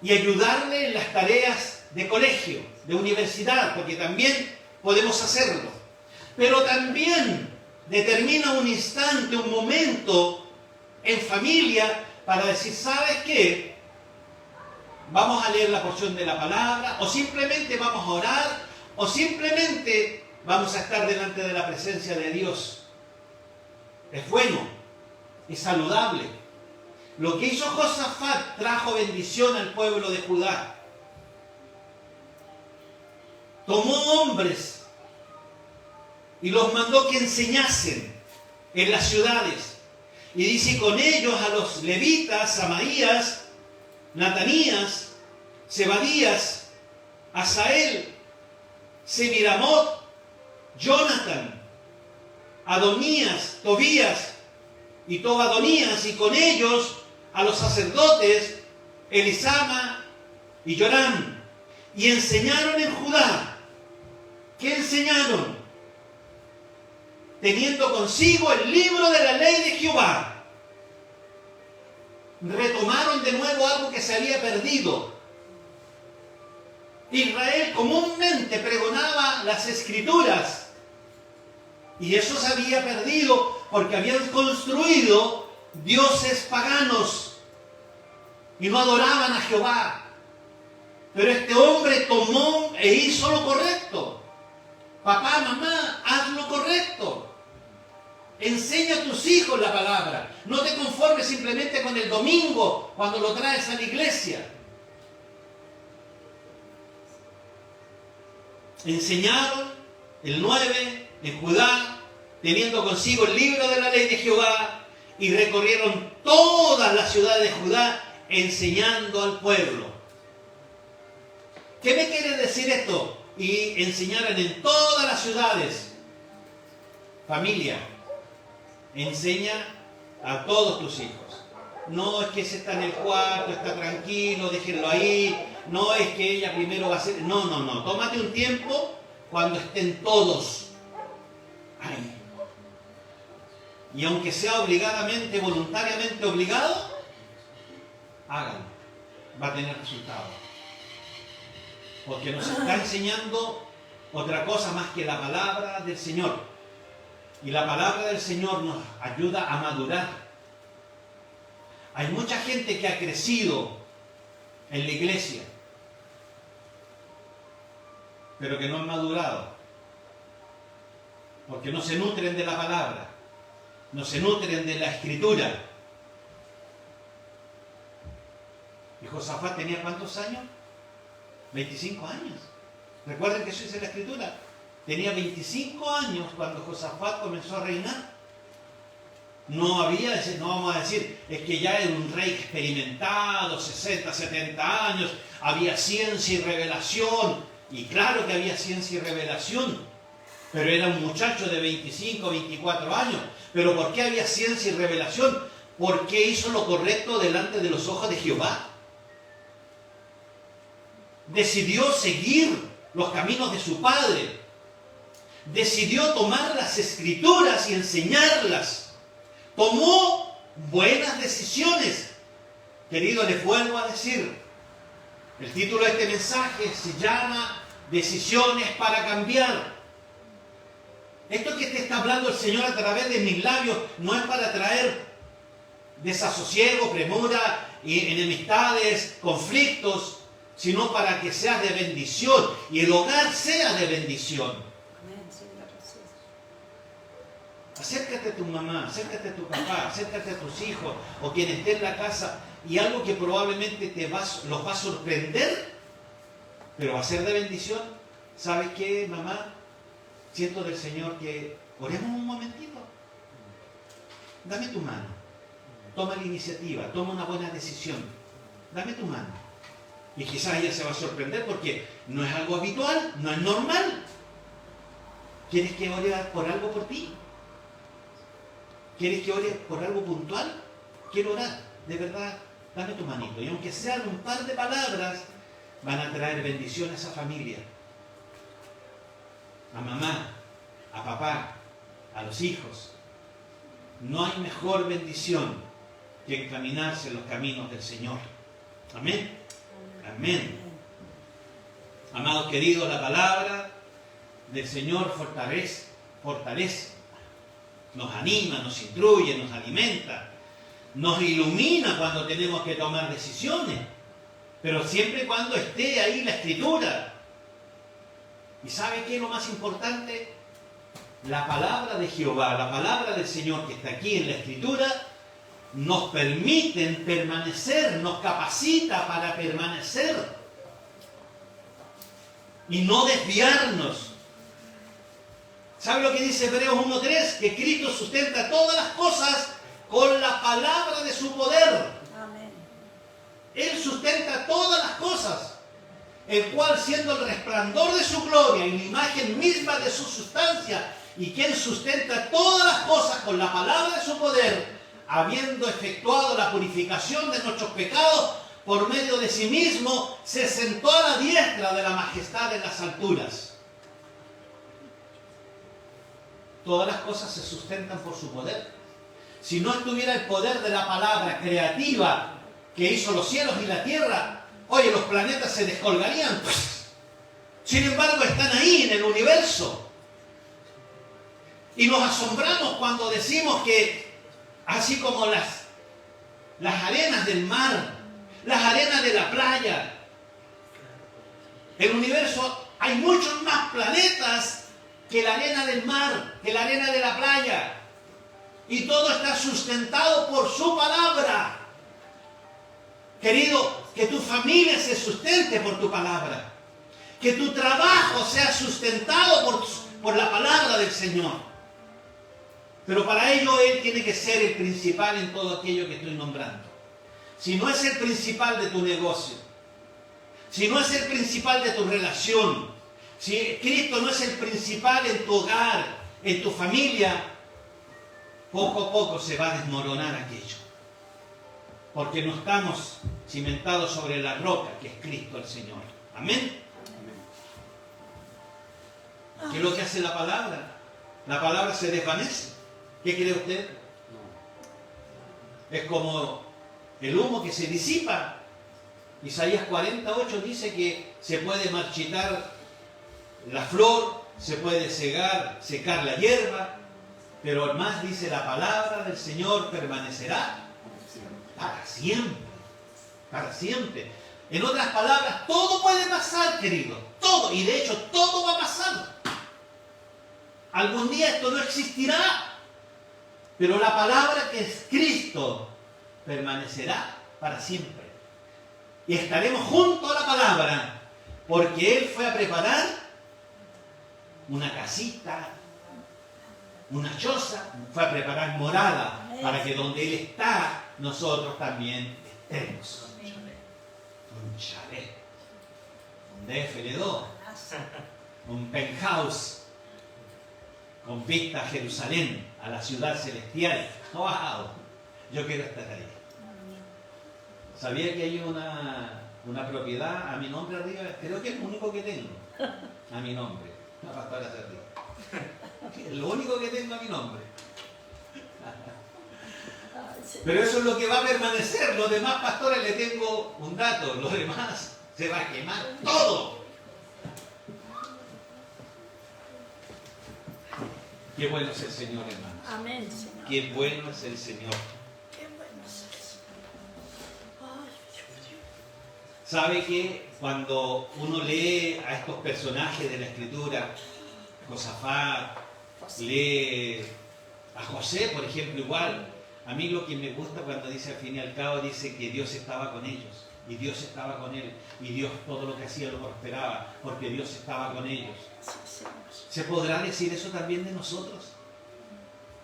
y ayudarle en las tareas de colegio, de universidad, porque también podemos hacerlo. Pero también determina un instante, un momento en familia para decir, ¿sabes qué? Vamos a leer la porción de la palabra, o simplemente vamos a orar, o simplemente vamos a estar delante de la presencia de Dios. Es bueno, es saludable. Lo que hizo Josafat trajo bendición al pueblo de Judá. Tomó hombres y los mandó que enseñasen en las ciudades. Y dice, con ellos a los levitas, Samaías, Natanías, Zebadías, Asael, Semiramot, Jonathan, Adonías, Tobías y Tobadonías, y con ellos a los sacerdotes Elisama y Joram, y enseñaron en Judá. ¿Qué enseñaron? Teniendo consigo el libro de la ley de Jehová. Retomaron de nuevo algo que se había perdido. Israel comúnmente pregonaba las escrituras, y eso se había perdido porque habían construido dioses paganos y no adoraban a Jehová. Pero este hombre tomó e hizo lo correcto. Papá, mamá, haz lo correcto. Enseña a tus hijos la palabra. No te conformes simplemente con el domingo cuando lo traes a la iglesia. Enseñaron el 9 en Judá, teniendo consigo el libro de la ley de Jehová, y recorrieron todas las ciudades de Judá enseñando al pueblo. ¿Qué me quiere decir esto? Y enseñaron en todas las ciudades. Familia, enseña a todos tus hijos. No es que ese está en el cuarto, está tranquilo, déjenlo ahí. No es que ella primero va a hacer... No. Tómate un tiempo cuando estén todos ahí. Y aunque sea obligadamente, voluntariamente obligado, háganlo. Va a tener resultado. porque nos está enseñando otra cosa más que la palabra del Señor. Y la palabra del Señor nos ayuda a madurar. Hay mucha gente que ha crecido en la iglesia, pero que no han madurado, porque no se nutren de la palabra, no se nutren de la escritura. ¿Y Josafat tenía cuántos años? 25 años. Recuerden que eso dice la escritura. Tenía 25 años cuando Josafat comenzó a reinar. No vamos a decir, es que ya era un rey experimentado, 60, 70 años, había ciencia y revelación. Y claro que había ciencia y revelación, pero era un muchacho de 25, 24 años. ¿Pero por qué había ciencia y revelación? Porque hizo lo correcto delante de los ojos de Jehová. Decidió seguir los caminos de su padre. Decidió tomar las escrituras y enseñarlas. Tomó buenas decisiones. Querido, les vuelvo a decir, el título de este mensaje se llama Decisiones para cambiar. Esto que te está hablando el Señor a través de mis labios no es para traer desasosiego, premura, enemistades, conflictos, sino para que seas de bendición y el hogar sea de bendición. Acércate a tu mamá, acércate a tu papá, acércate a tus hijos o quien esté en la casa, y algo que probablemente los va a sorprender, pero va a ser de bendición. ¿Sabes qué, mamá? Siento del Señor que oremos un momentito. Dame tu mano. Toma la iniciativa, toma una buena decisión. Dame tu mano. Y quizás ella se va a sorprender porque no es algo habitual, no es normal. ¿Quieres que ore por algo por ti? ¿Quieres que ore por algo puntual? Quiero orar, de verdad, dame tu manito. Y aunque sean un par de palabras, van a traer bendición a esa familia. A mamá, a papá, a los hijos. No hay mejor bendición que encaminarse en los caminos del Señor. Amén. Amén. Amados queridos, la palabra del Señor fortalece. Nos anima, nos instruye, nos alimenta, nos ilumina cuando tenemos que tomar decisiones, pero siempre y cuando esté ahí la escritura. ¿Y sabe qué es lo más importante? La palabra de Jehová, la palabra del Señor que está aquí en la escritura, nos permite permanecer, nos capacita para permanecer y no desviarnos. ¿Sabe lo que dice Hebreos 1:3? Que Cristo sustenta todas las cosas con la palabra de su poder. Amén. Él sustenta todas las cosas, el cual siendo el resplandor de su gloria y la imagen misma de su sustancia, y quien sustenta todas las cosas con la palabra de su poder, habiendo efectuado la purificación de nuestros pecados por medio de sí mismo, se sentó a la diestra de la majestad en las alturas. Todas las cosas se sustentan por su poder. Si no estuviera el poder de la palabra creativa que hizo los cielos y la tierra, oye, los planetas se descolgarían. Sin embargo, están ahí en el universo. Y nos asombramos cuando decimos que, así como las arenas del mar, las arenas de la playa, el universo, hay muchos más planetas que la arena del mar, que la arena de la playa. Y todo está sustentado por su palabra. Querido, que tu familia se sustente por tu palabra. Que tu trabajo sea sustentado por la palabra del Señor. Pero para ello Él tiene que ser el principal en todo aquello que estoy nombrando. Si no es el principal de tu negocio, si no es el principal de tu relación, si Cristo no es el principal en tu hogar, en tu familia, poco a poco se va a desmoronar aquello. Porque no estamos cimentados sobre la roca que es Cristo el Señor. Amén. ¿Qué es lo que hace la palabra? La palabra se desvanece. ¿Qué cree usted? Es como el humo que se disipa. Isaías 48 dice que se puede marchitar la flor, se puede secar la hierba, pero más dice la palabra del Señor permanecerá para siempre, para siempre. En otras palabras, todo puede pasar, querido, todo, y de hecho todo va a pasar. Algún día esto no existirá, pero la palabra que es Cristo permanecerá para siempre. Y estaremos junto a la palabra, porque Él fue a preparar una casita, una choza, fue a preparar morada, para que donde Él está, nosotros también estemos. Un chalet, un DFL2, un penthouse, con vista a Jerusalén, a la ciudad celestial. ¡Wow! Yo quiero estar ahí. ¿Sabía que hay una propiedad a mi nombre arriba? Creo que es lo único que tengo a mi nombre. La pastora se ríe. Es lo único que tengo a mi nombre. Pero eso es lo que va a permanecer. Los demás pastores les tengo un dato. Los demás se va a quemar todo. Qué bueno es el Señor, hermanos. Amén, Señor. Qué bueno es el Señor. Qué bueno es el Señor. Ay, Dios. ¿Sabe que cuando uno lee a estos personajes de la Escritura, Josafat, lee a José, por ejemplo, igual, a mí lo que me gusta cuando dice al fin y al cabo, dice que Dios estaba con ellos, y Dios estaba con él, y Dios todo lo que hacía lo prosperaba, porque Dios estaba con ellos. ¿Se podrá decir eso también de nosotros?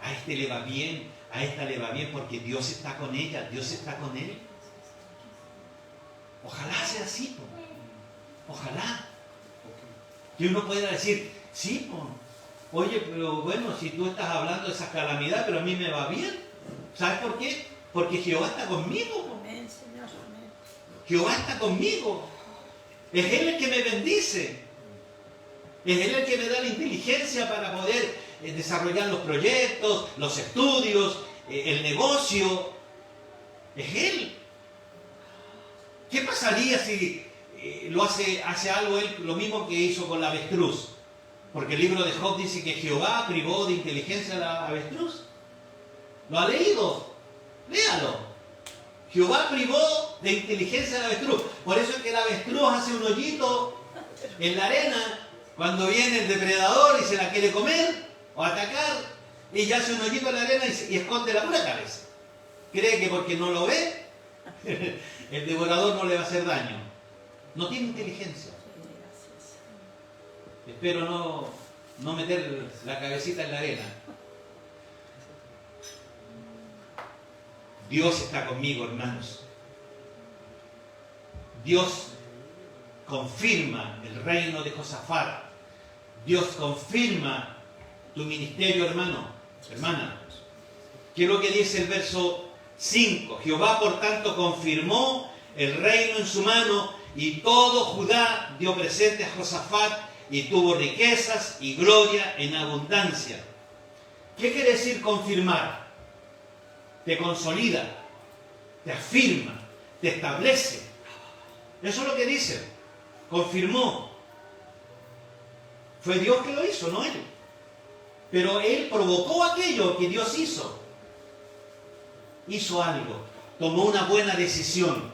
A este le va bien, a esta le va bien, porque Dios está con ella, Dios está con él. Ojalá sea así, po. Ojalá. Que uno pueda decir, sí, po. Oye, pero bueno, si tú estás hablando de esa calamidad, pero a mí me va bien. ¿Sabes por qué? Porque Jehová está conmigo, po. Amén, Señor. Amén. Jehová está conmigo. Es Él el que me bendice. Es Él el que me da la inteligencia para poder desarrollar los proyectos, los estudios, el negocio. Es Él. ¿Qué pasaría si hace algo Él, lo mismo que hizo con la avestruz? Porque el libro de Job dice que Jehová privó de inteligencia a la avestruz. ¿Lo ha leído? Léalo. Jehová privó de inteligencia a la avestruz. Por eso es que la avestruz hace un hoyito en la arena cuando viene el depredador y se la quiere comer o atacar. Ella hace un hoyito en la arena y esconde la pura cabeza. Cree que porque no lo ve, el devorador no le va a hacer daño. No tiene inteligencia. Espero no meter la cabecita en la arena. Dios está conmigo, hermanos. Dios confirma el reino de Josafat. Dios confirma tu ministerio, hermano, hermana. ¿Qué es lo que dice el verso 5? Jehová, por tanto, confirmó el reino en su mano, y todo Judá dio presente a Josafat, y tuvo riquezas y gloria en abundancia. ¿Qué quiere decir confirmar? Te consolida, te afirma, te establece. Eso es lo que dice. Confirmó. Fue Dios que lo hizo, no él. Pero él provocó aquello que Dios hizo. Hizo algo. Tomó una buena decisión.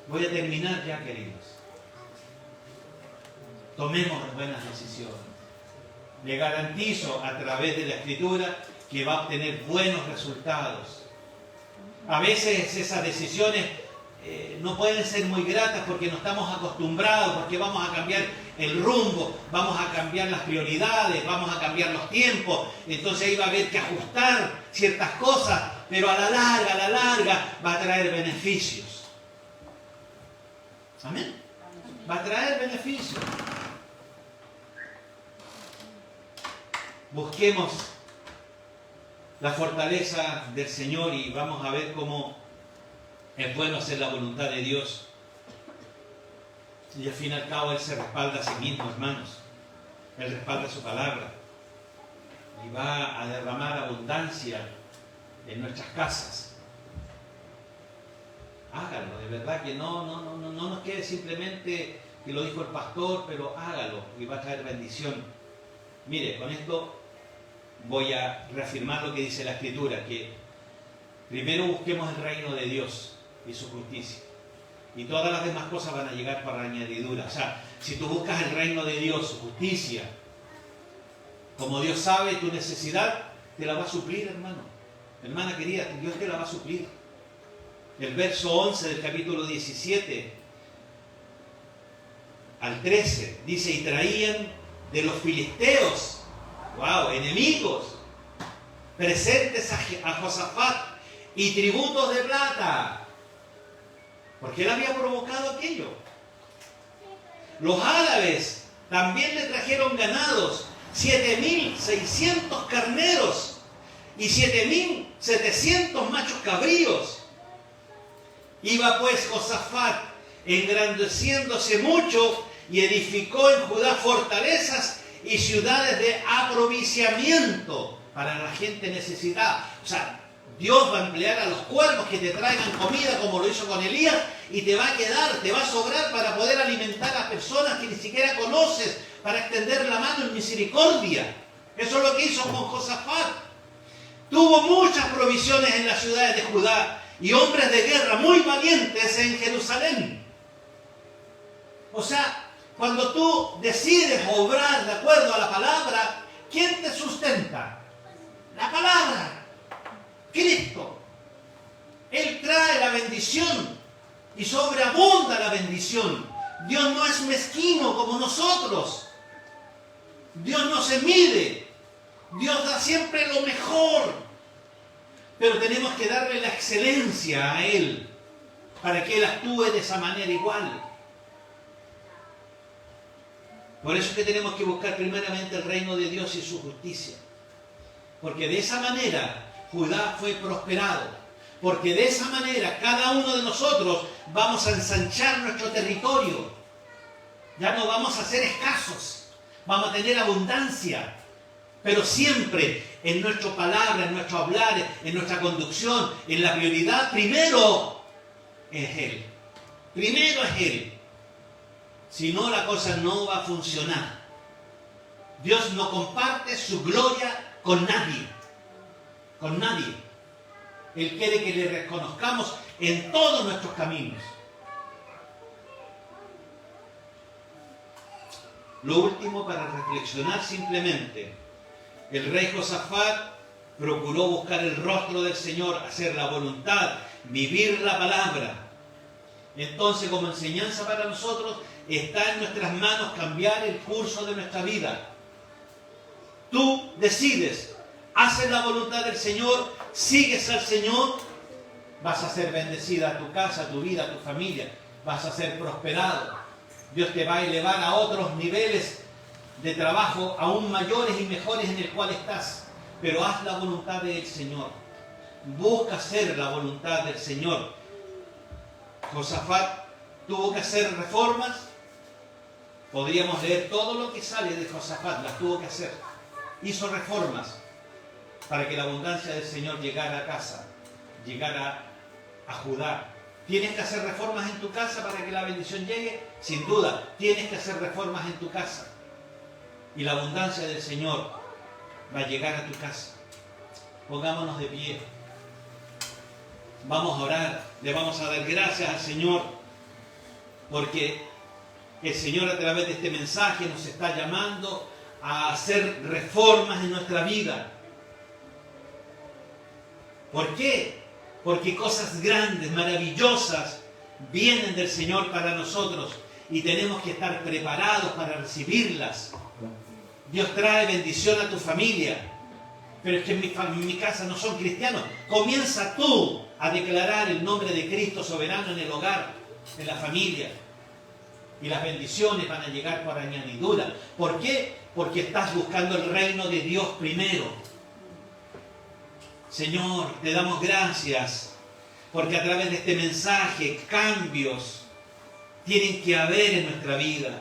Voy a terminar ya, queridos. Tomemos buenas decisiones. Le garantizo a través de la Escritura que va a obtener buenos resultados. A veces esas decisiones no pueden ser muy gratas porque no estamos acostumbrados, porque vamos a cambiar el rumbo, vamos a cambiar las prioridades, vamos a cambiar los tiempos. Entonces ahí va a haber que ajustar ciertas cosas, pero a la larga va a traer beneficios. Amén. Va a traer beneficios. Busquemos la fortaleza del Señor y vamos a ver cómo es bueno hacer la voluntad de Dios. Y al fin y al cabo Él se respalda a sí mismo, hermanos. Él respalda su palabra. Y va a derramar abundancia en nuestras casas. Hágalo de de verdad que no nos quede simplemente que lo dijo el pastor, pero hágalo y va a traer bendición. Mire, con esto voy a reafirmar lo que dice la Escritura, que primero busquemos el reino de Dios y su justicia. Y todas las demás cosas van a llegar por añadidura. O sea, si tú buscas el reino de Dios, su justicia, como Dios sabe tu necesidad, te la va a suplir, hermano. Hermana querida, Dios te la va a suplir. El verso 11 del capítulo 17 al 13 dice: y traían de los filisteos, wow, enemigos, presentes a Josafat y tributos de plata, porque él había provocado aquello. Los árabes también le trajeron ganados, 7.600 carneros y 7.700 machos cabríos. Iba pues Josafat engrandeciéndose mucho y edificó en Judá fortalezas y ciudades de aprovisionamiento para la gente necesitada. O sea, Dios va a emplear a los cuervos que te traigan comida como lo hizo con Elías, y te va a quedar, te va a sobrar para poder alimentar a personas que ni siquiera conoces, para extender la mano en misericordia. Eso es lo que hizo con Josafat. Tuvo muchas provisiones en las ciudades de Judá y hombres de guerra muy valientes en Jerusalén. O sea, cuando tú decides obrar de acuerdo a la palabra, ¿quién te sustenta? La palabra, Cristo. Él trae la bendición y sobreabunda la bendición. Dios no es mezquino como nosotros. Dios no se mide. Dios da siempre lo mejor. Pero tenemos que darle la excelencia a Él para que Él actúe de esa manera igual. Por eso es que tenemos que buscar primeramente el reino de Dios y su justicia. Porque de esa manera Judá fue prosperado. Porque de esa manera cada uno de nosotros vamos a ensanchar nuestro territorio. Ya no vamos a ser escasos. Vamos a tener abundancia. Pero siempre en nuestra palabra, en nuestro hablar, en nuestra conducción, en la prioridad, primero es Él. Primero es Él. Si no, la cosa no va a funcionar. Dios no comparte su gloria con nadie. Con nadie. Él quiere que le reconozcamos en todos nuestros caminos. Lo último para reflexionar simplemente. El rey Josafat procuró buscar el rostro del Señor, hacer la voluntad, vivir la palabra. Entonces, como enseñanza para nosotros, está en nuestras manos cambiar el curso de nuestra vida. Tú decides, haces la voluntad del Señor, sigues al Señor, vas a ser bendecida a tu casa, a tu vida, a tu familia, vas a ser prosperado. Dios te va a elevar a otros niveles de trabajo aún mayores y mejores en el cual estás. Pero haz la voluntad del Señor. Busca hacer la voluntad del Señor. Josafat tuvo que hacer reformas. Podríamos leer todo lo que sale de Josafat, las tuvo que hacer. Hizo reformas para que la abundancia del Señor llegara a casa, llegara a Judá. ¿Tienes que hacer reformas en tu casa para que la bendición llegue? Sin duda, tienes que hacer reformas en tu casa. Y la abundancia del Señor va a llegar a tu casa. Pongámonos de pie. Vamos a orar. Le vamos a dar gracias al Señor. Porque el Señor a través de este mensaje nos está llamando a hacer reformas en nuestra vida. ¿Por qué? Porque cosas grandes, maravillosas, vienen del Señor para nosotros. Y tenemos que estar preparados para recibirlas. Dios trae bendición a tu familia. Pero es que en mi casa no son cristianos. Comienza tú a declarar el nombre de Cristo soberano en el hogar, en la familia. Y las bendiciones van a llegar por añadidura. ¿Por qué? Porque estás buscando el reino de Dios primero. Señor, te damos gracias. Porque a través de este mensaje, cambios tienen que haber en nuestra vida.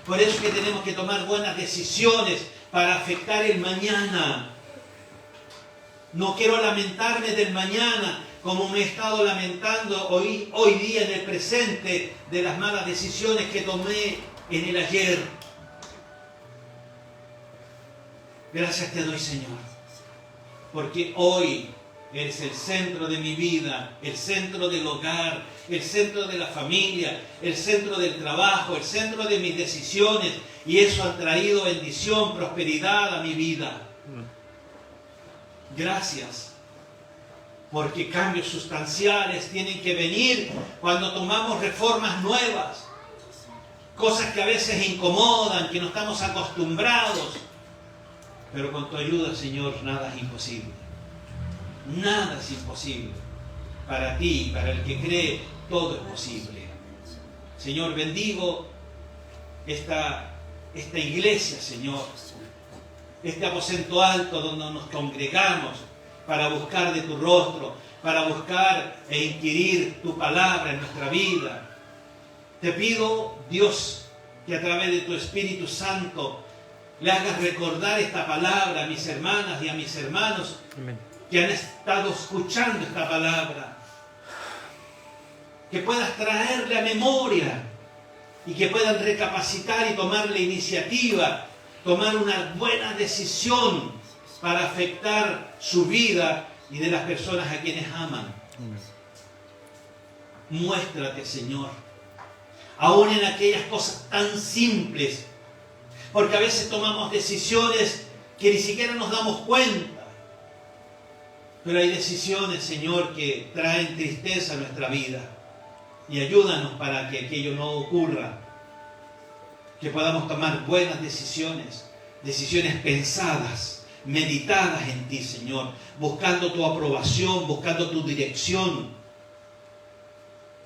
Por eso es que tenemos que tomar buenas decisiones para afectar el mañana. No quiero lamentarme del mañana, como me he estado lamentando hoy día en el presente de las malas decisiones que tomé en el ayer. Gracias te doy, Señor, porque hoy eres el centro de mi vida, el centro del hogar, el centro de la familia, el centro del trabajo, el centro de mis decisiones, y eso ha traído bendición, prosperidad a mi vida. Gracias, porque cambios sustanciales tienen que venir cuando tomamos reformas nuevas, cosas que a veces incomodan, que no estamos acostumbrados, pero con tu ayuda, Señor, nada es imposible. Nada es imposible. Para ti, para el que cree, todo es posible. Señor, bendigo esta iglesia, Señor, este aposento alto donde nos congregamos para buscar de tu rostro, para buscar e inquirir tu palabra en nuestra vida. Te pido, Dios, que a través de tu Espíritu Santo le hagas recordar esta palabra a mis hermanas y a mis hermanos. Amén. Que han estado escuchando esta palabra, que puedas traerle a memoria y que puedan recapacitar y tomar la iniciativa, tomar una buena decisión para afectar su vida y de las personas a quienes aman. Muéstrate, Señor, aún en aquellas cosas tan simples, porque a veces tomamos decisiones que ni siquiera nos damos cuenta. Pero hay decisiones, Señor, que traen tristeza a nuestra vida. Y ayúdanos para que aquello no ocurra. Que podamos tomar buenas decisiones. Decisiones pensadas, meditadas en ti, Señor. Buscando tu aprobación, buscando tu dirección.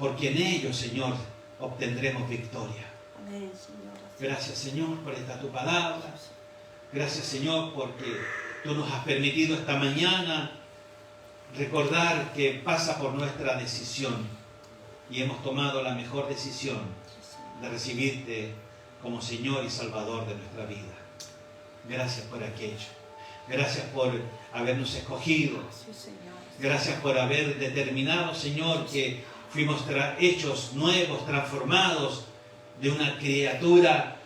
Porque en ello, Señor, obtendremos victoria. Amén, Señor. Gracias, Señor, por esta tu palabra. Gracias, Señor, porque tú nos has permitido esta mañana recordar que pasa por nuestra decisión y hemos tomado la mejor decisión de recibirte como Señor y Salvador de nuestra vida. Gracias por aquello. Gracias por habernos escogido. Gracias por haber determinado, Señor, que fuimos hechos nuevos, transformados de una criatura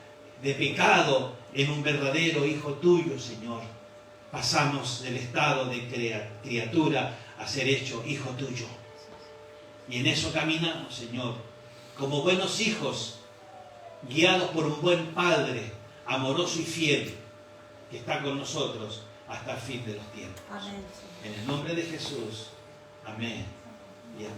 de pecado en un verdadero hijo tuyo, Señor. Pasamos del estado de criatura a ser hecho hijo tuyo. Y en eso caminamos, Señor, como buenos hijos, guiados por un buen Padre, amoroso y fiel, que está con nosotros hasta el fin de los tiempos. Amén. En el nombre de Jesús. Amén y amén.